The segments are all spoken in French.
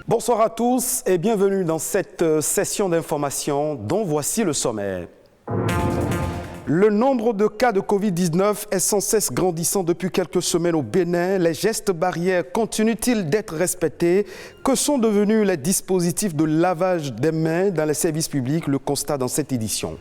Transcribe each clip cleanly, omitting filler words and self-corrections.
Bonsoir à tous et bienvenue dans cette session d'information dont voici le sommaire. Le nombre de cas de Covid-19 est sans cesse grandissant depuis quelques semaines au Bénin. Les gestes barrières continuent-ils d'être respectés? Que sont devenus les dispositifs de lavage des mains dans les services publics? Le constat dans cette édition.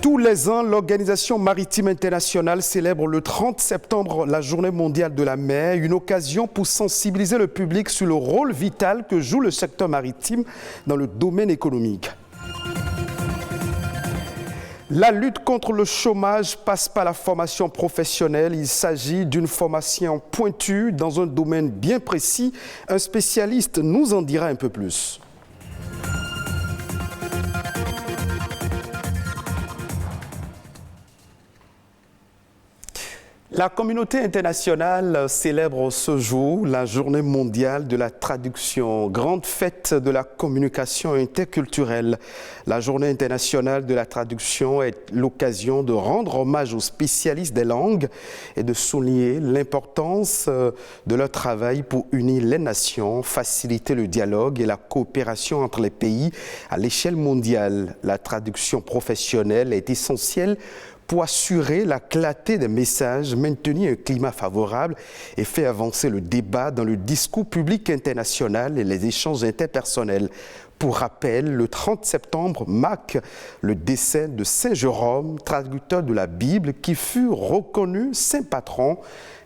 Tous les ans, l'Organisation maritime internationale célèbre le 30 septembre la Journée mondiale de la mer, une occasion pour sensibiliser le public sur le rôle vital que joue le secteur maritime dans le domaine économique. La lutte contre le chômage passe par la formation professionnelle. Il s'agit d'une formation pointue dans un domaine bien précis. Un spécialiste nous en dira un peu plus. La communauté internationale célèbre ce jour la Journée mondiale de la traduction, grande fête de la communication interculturelle. La Journée internationale de la traduction est l'occasion de rendre hommage aux spécialistes des langues et de souligner l'importance de leur travail pour unir les nations, faciliter le dialogue et la coopération entre les pays à l'échelle mondiale. La traduction professionnelle est essentielle pour assurer la clarté des messages, maintenir un climat favorable et faire avancer le débat dans le discours public international et les échanges interpersonnels. Pour rappel, le 30 septembre marque le décès de Saint Jérôme, traducteur de la Bible, qui fut reconnu saint patron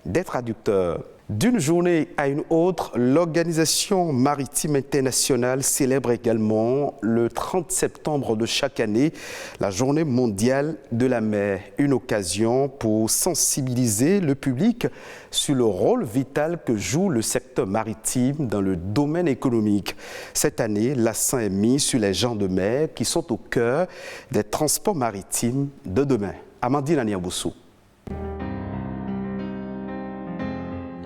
des traducteurs. D'une journée à une autre, l'Organisation maritime internationale célèbre également le 30 septembre de chaque année la Journée mondiale de la mer, une occasion pour sensibiliser le public sur le rôle vital que joue le secteur maritime dans le domaine économique. Cette année, l'accent est mis sur les gens de mer qui sont au cœur des transports maritimes de demain. Amandine Aniaboussou.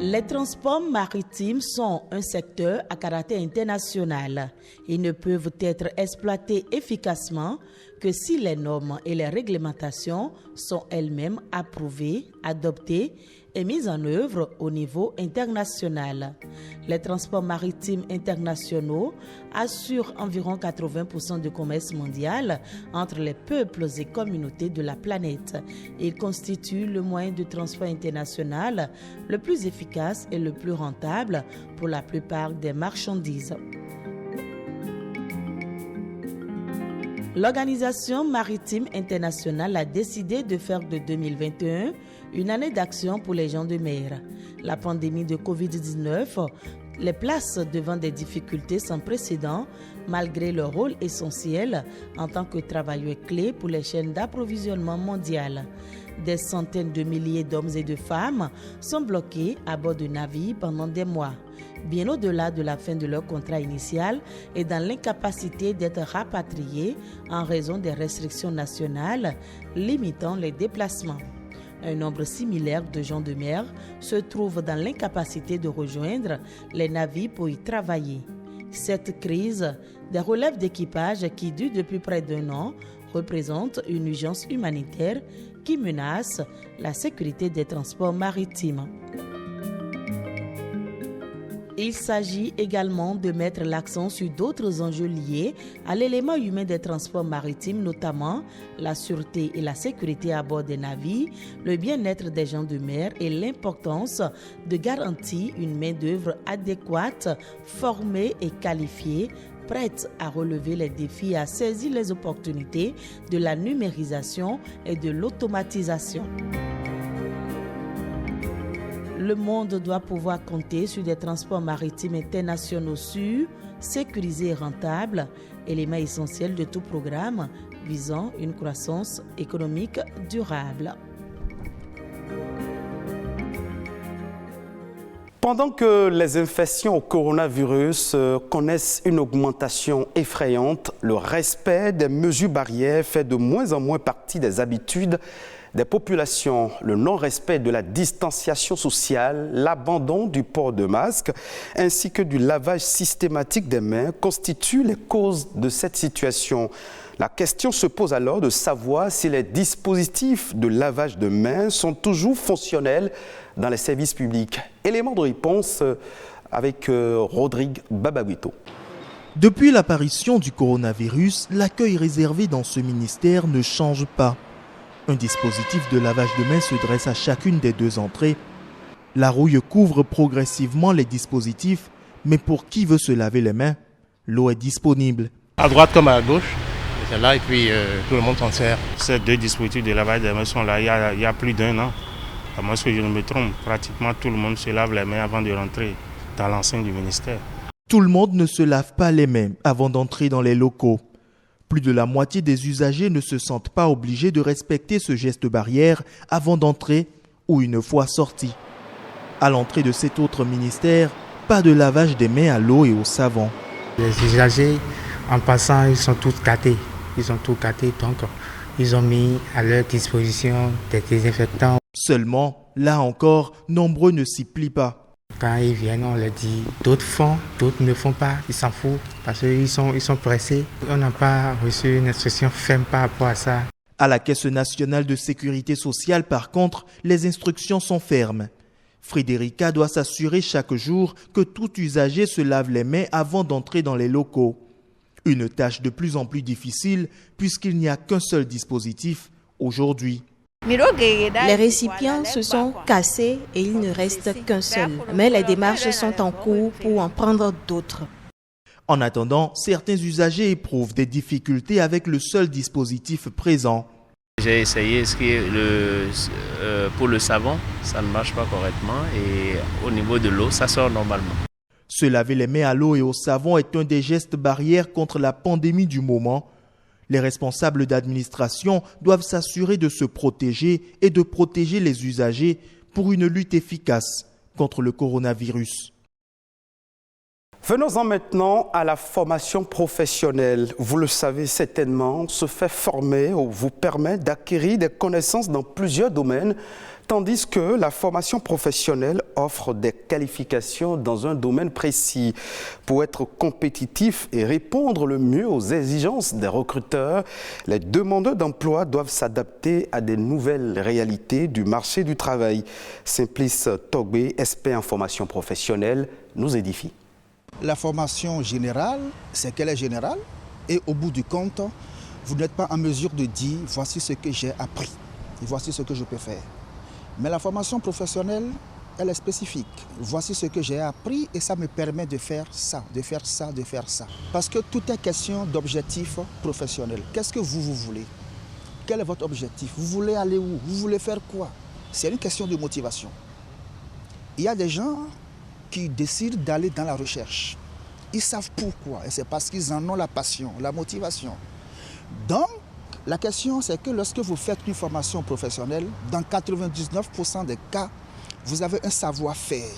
Les transports maritimes sont un secteur à caractère international. Ils ne peuvent être exploités efficacement que si les normes et les réglementations sont elles-mêmes approuvées, adoptées et mises en œuvre au niveau international. Les transports maritimes internationaux assurent environ 80% du commerce mondial entre les peuples et communautés de la planète. Ils constituent le moyen de transport international le plus efficace et le plus rentable pour la plupart des marchandises. L'Organisation maritime internationale a décidé de faire de 2021 une année d'action pour les gens de mer. La pandémie de Covid-19 les place devant des difficultés sans précédent malgré leur rôle essentiel en tant que travailleurs clés pour les chaînes d'approvisionnement mondiales. Des centaines de milliers d'hommes et de femmes sont bloqués à bord de navires pendant des mois, bien au-delà de la fin de leur contrat initial et dans l'incapacité d'être rapatriés en raison des restrictions nationales limitant les déplacements. Un nombre similaire de gens de mer se trouvent dans l'incapacité de rejoindre les navires pour y travailler. Cette crise des relèves d'équipage qui dure depuis près d'un an représente une urgence humanitaire qui menace la sécurité des transports maritimes. Il s'agit également de mettre l'accent sur d'autres enjeux liés à l'élément humain des transports maritimes, notamment la sûreté et la sécurité à bord des navires, le bien-être des gens de mer et l'importance de garantir une main-d'œuvre adéquate, formée et qualifiée, prête à relever les défis et à saisir les opportunités de la numérisation et de l'automatisation. Le monde doit pouvoir compter sur des transports maritimes internationaux sûrs, sécurisés et rentables, élément essentiel de tout programme visant une croissance économique durable. Pendant que les infections au coronavirus connaissent une augmentation effrayante, le respect des mesures barrières fait de moins en moins partie des habitudes des populations. Le non-respect de la distanciation sociale, l'abandon du port de masque ainsi que du lavage systématique des mains constituent les causes de cette situation. La question se pose alors de savoir si les dispositifs de lavage de mains sont toujours fonctionnels dans les services publics. Élément de réponse avec Rodrigue Babaguito. Depuis l'apparition du coronavirus, l'accueil réservé dans ce ministère ne change pas. Un dispositif de lavage de mains se dresse à chacune des 2 entrées. La rouille couvre progressivement les dispositifs, mais pour qui veut se laver les mains, l'eau est disponible. À droite comme à gauche, c'est là et puis tout le monde s'en sert. Ces 2 dispositifs de lavage des mains sont là il y a plus d'1 an. À moins que je ne me trompe, pratiquement tout le monde se lave les mains avant de rentrer dans l'enceinte du ministère. Tout le monde ne se lave pas les mains avant d'entrer dans les locaux. Plus de la moitié des usagers ne se sentent pas obligés de respecter ce geste barrière avant d'entrer ou une fois sortis. À l'entrée de cet autre ministère, pas de lavage des mains à l'eau et au savon. Les usagers, en passant, ils sont tous gâtés. Donc ils ont mis à leur disposition des désinfectants. Seulement, là encore, nombreux ne s'y plient pas. Quand ils viennent, on leur dit, d'autres font, d'autres ne font pas, ils s'en foutent parce qu'ils sont pressés. On n'a pas reçu une instruction ferme par rapport à ça. À la Caisse nationale de sécurité sociale, par contre, les instructions sont fermes. Frédérica doit s'assurer chaque jour que tout usager se lave les mains avant d'entrer dans les locaux. Une tâche de plus en plus difficile puisqu'il n'y a qu'un seul dispositif aujourd'hui. Les récipients se sont cassés et il ne reste qu'un seul. Mais les démarches sont en cours pour en prendre d'autres. En attendant, certains usagers éprouvent des difficultés avec le seul dispositif présent. J'ai essayé pour le savon, ça ne marche pas correctement et au niveau de l'eau, ça sort normalement. Se laver les mains à l'eau et au savon est un des gestes barrières contre la pandémie du moment. Les responsables d'administration doivent s'assurer de se protéger et de protéger les usagers pour une lutte efficace contre le coronavirus. Venons-en maintenant à la formation professionnelle. Vous le savez certainement, se faire former vous permet d'acquérir des connaissances dans plusieurs domaines, tandis que la formation professionnelle offre des qualifications dans un domaine précis. Pour être compétitif et répondre le mieux aux exigences des recruteurs, les demandeurs d'emploi doivent s'adapter à des nouvelles réalités du marché du travail. Simplice Togbé, expert en formation professionnelle, nous édifie. La formation générale, c'est qu'elle est générale et au bout du compte, vous n'êtes pas en mesure de dire « voici ce que j'ai appris et voici ce que je peux faire ». Mais la formation professionnelle, elle est spécifique. Voici ce que j'ai appris et ça me permet de faire ça, de faire ça, de faire ça. Parce que tout est question d'objectif professionnel. Qu'est-ce que vous voulez? Quel est votre objectif? Vous voulez aller où? Vous voulez faire quoi? C'est une question de motivation. Il y a des gens qui décident d'aller dans la recherche. Ils savent pourquoi et c'est parce qu'ils en ont la passion, la motivation. Donc, la question c'est que lorsque vous faites une formation professionnelle, dans 99% des cas, vous avez un savoir-faire.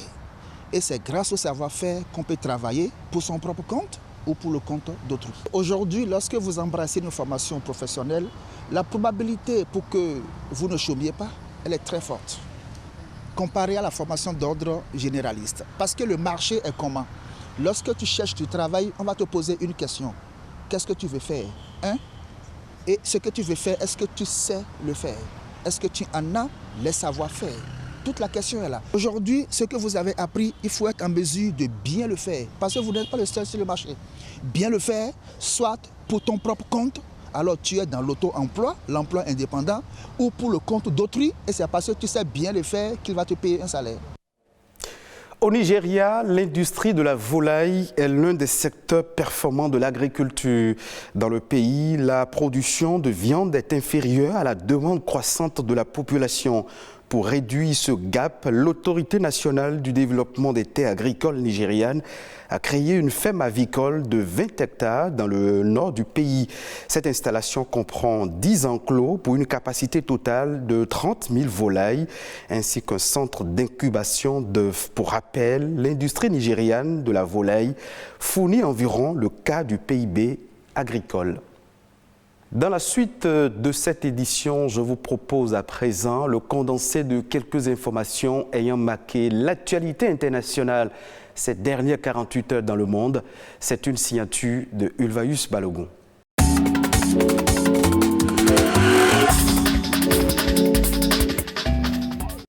Et c'est grâce au savoir-faire qu'on peut travailler pour son propre compte ou pour le compte d'autrui. Aujourd'hui, lorsque vous embrassez une formation professionnelle, la probabilité pour que vous ne chômiez pas, elle est très forte, comparé à la formation d'ordre généraliste. Parce que le marché est comment? Lorsque tu cherches du travail, on va te poser une question. Qu'est-ce que tu veux faire? Et ce que tu veux faire, est-ce que tu sais le faire? Est-ce que tu en as les savoir-faire? Toute la question est là. Aujourd'hui, ce que vous avez appris, il faut être en mesure de bien le faire. Parce que vous n'êtes pas le seul sur le marché. Bien le faire, soit pour ton propre compte, alors tu es dans l'auto-emploi, l'emploi indépendant, ou pour le compte d'autrui, et c'est parce que tu sais bien le faire qu'il va te payer un salaire. Au Nigeria, l'industrie de la volaille est l'un des secteurs performants de l'agriculture. Dans le pays, la production de viande est inférieure à la demande croissante de la population. Pour réduire ce gap, l'Autorité nationale du développement des terres agricoles nigérianes a créé une ferme avicole de 20 hectares dans le nord du pays. Cette installation comprend 10 enclos pour une capacité totale de 30 000 volailles, ainsi qu'un centre d'incubation d'œufs. Pour rappel, l'industrie nigériane de la volaille fournit environ le quart du PIB agricole. Dans la suite de cette édition, je vous propose à présent le condensé de quelques informations ayant marqué l'actualité internationale ces dernières 48 heures dans le monde. C'est une signature de Ulvaeus Balogun.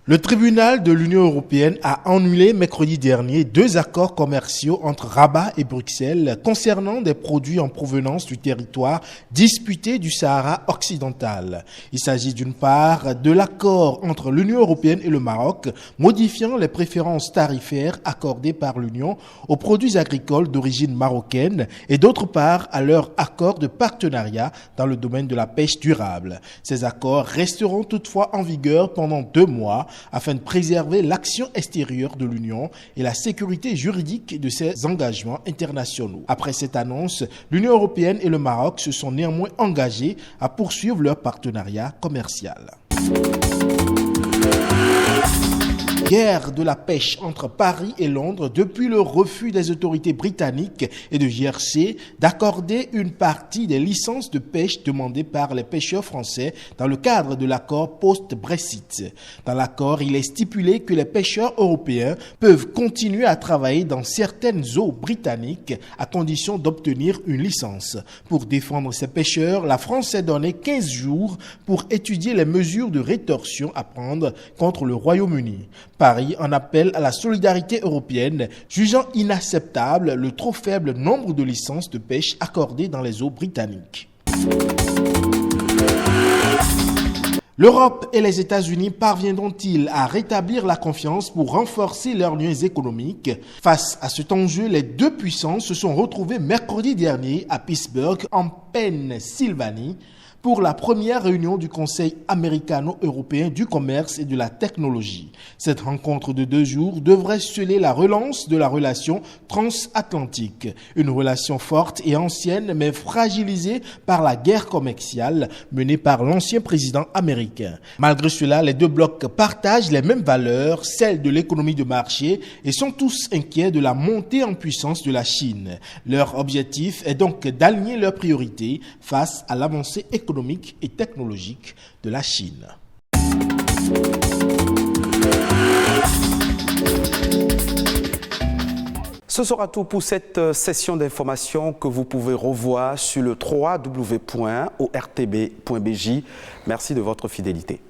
Le tribunal de l'Union européenne a annulé mercredi dernier 2 accords commerciaux entre Rabat et Bruxelles concernant des produits en provenance du territoire disputé du Sahara occidental. Il s'agit d'une part de l'accord entre l'Union européenne et le Maroc modifiant les préférences tarifaires accordées par l'Union aux produits agricoles d'origine marocaine et d'autre part à leur accord de partenariat dans le domaine de la pêche durable. Ces accords resteront toutefois en vigueur pendant 2 mois afin de préserver l'action extérieure de l'Union et la sécurité juridique de ses engagements internationaux. Après cette annonce, l'Union européenne et le Maroc se sont néanmoins engagés à poursuivre leur partenariat commercial. Guerre de la pêche entre Paris et Londres depuis le refus des autorités britanniques et de JRC d'accorder une partie des licences de pêche demandées par les pêcheurs français dans le cadre de l'accord post-Brexit. Dans l'accord, il est stipulé que les pêcheurs européens peuvent continuer à travailler dans certaines eaux britanniques à condition d'obtenir une licence. Pour défendre ces pêcheurs, la France s'est donné 15 jours pour étudier les mesures de rétorsion à prendre contre le Royaume-Uni. Paris en appelle à la solidarité européenne, jugeant inacceptable le trop faible nombre de licences de pêche accordées dans les eaux britanniques. L'Europe et les États-Unis parviendront-ils à rétablir la confiance pour renforcer leurs liens économiques? Face à cet enjeu, les 2 puissances se sont retrouvées mercredi dernier à Pittsburgh, en Pennsylvanie, pour la première réunion du Conseil américano-européen du commerce et de la technologie. Cette rencontre de 2 jours devrait sceller la relance de la relation transatlantique. Une relation forte et ancienne, mais fragilisée par la guerre commerciale menée par l'ancien président américain. Malgré cela, les 2 blocs partagent les mêmes valeurs, celles de l'économie de marché, et sont tous inquiets de la montée en puissance de la Chine. Leur objectif est donc d'aligner leurs priorités face à l'avancée économique et technologique de la Chine. Ce sera tout pour cette session d'information que vous pouvez revoir sur le www.ortb.bj. Merci de votre fidélité.